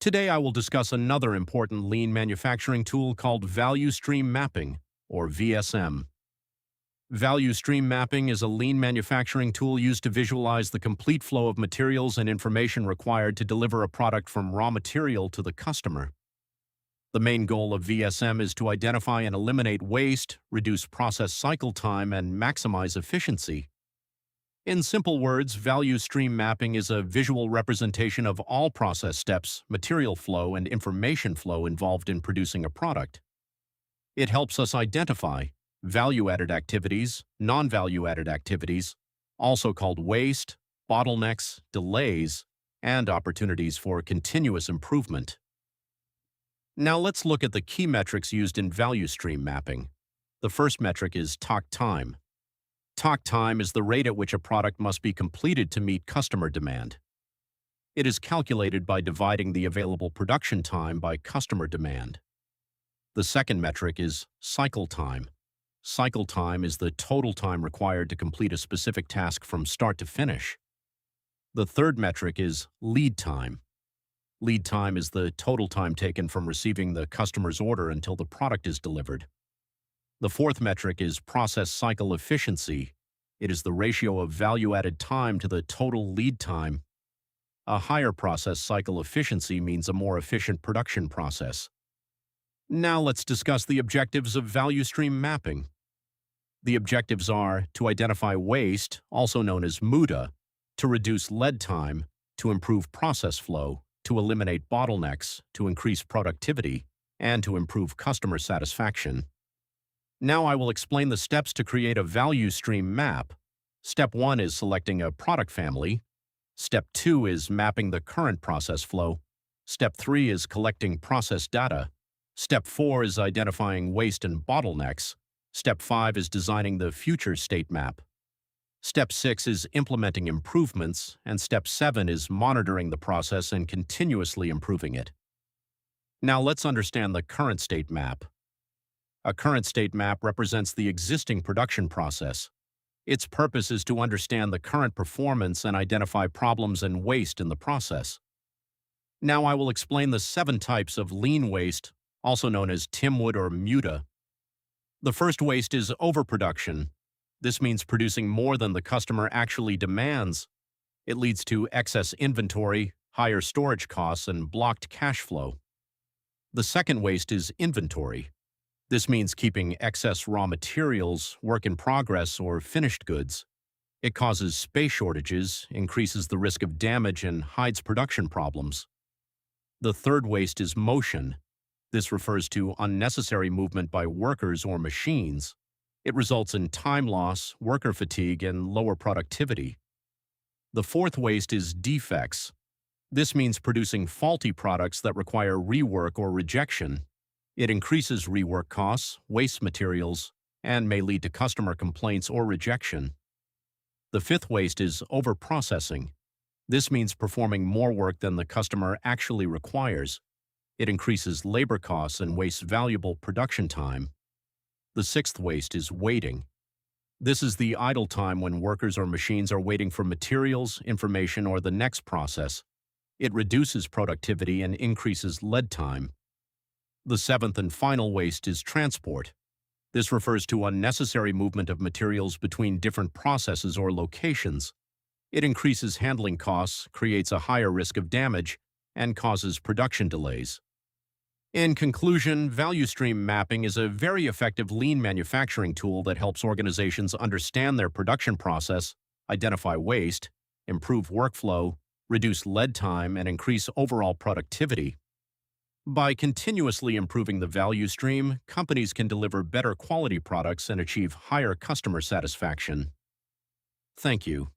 Today I will discuss another important lean manufacturing tool called Value Stream Mapping, or VSM. Value Stream Mapping is a lean manufacturing tool used to visualize the complete flow of materials and information required to deliver a product from raw material to the customer. The main goal of VSM is to identify and eliminate waste, reduce process cycle time, and maximize efficiency. In simple words, value stream mapping is a visual representation of all process steps, material flow, and information flow involved in producing a product. It helps us identify value-added activities, non-value-added activities, also called waste, bottlenecks, delays, and opportunities for continuous improvement. Now let's look at the key metrics used in value stream mapping. The first metric is talk time. Talk time is the rate at which a product must be completed to meet customer demand. It is calculated by dividing the available production time by customer demand. The second metric is cycle time. Cycle time is the total time required to complete a specific task from start to finish. The third metric is lead time. Lead time is the total time taken from receiving the customer's order until the product is delivered. The fourth metric is process cycle efficiency. It is the ratio of value-added time to the total lead time. A higher process cycle efficiency means a more efficient production process. Now let's discuss the objectives of value stream mapping. The objectives are to identify waste, also known as MUDA, to reduce lead time, to improve process flow, to eliminate bottlenecks, to increase productivity, and to improve customer satisfaction. Now I will explain the steps to create a value stream map. Step 1 is selecting a product family. Step 2 is mapping the current process flow. Step 3 is collecting process data. Step 4 is identifying waste and bottlenecks. Step 5 is designing the future state map. Step 6 is implementing improvements, and Step 7 is monitoring the process and continuously improving it. Now let's understand the current state map. A current state map represents the existing production process. Its purpose is to understand the current performance and identify problems and waste in the process. Now I will explain the 7 types of lean waste, also known as TIMWOOD or MUDA. The first waste is overproduction. This means producing more than the customer actually demands. It leads to excess inventory, higher storage costs, and blocked cash flow. The second waste is inventory. This means keeping excess raw materials, work in progress, or finished goods. It causes space shortages, increases the risk of damage, and hides production problems. The third waste is motion. This refers to unnecessary movement by workers or machines. It results in time loss, worker fatigue, and lower productivity. The fourth waste is defects. This means producing faulty products that require rework or rejection. It increases rework costs, wastes materials, and may lead to customer complaints or rejection. The fifth waste is overprocessing. This means performing more work than the customer actually requires. It increases labor costs and wastes valuable production time. The sixth waste is waiting. This is the idle time when workers or machines are waiting for materials, information, or the next process. It reduces productivity and increases lead time. The seventh and final waste is transport. This refers to unnecessary movement of materials between different processes or locations. It increases handling costs, creates a higher risk of damage, and causes production delays. In conclusion, value stream mapping is a very effective lean manufacturing tool that helps organizations understand their production process, identify waste, improve workflow, reduce lead time, and increase overall productivity. By continuously improving the value stream, companies can deliver better quality products and achieve higher customer satisfaction. Thank you.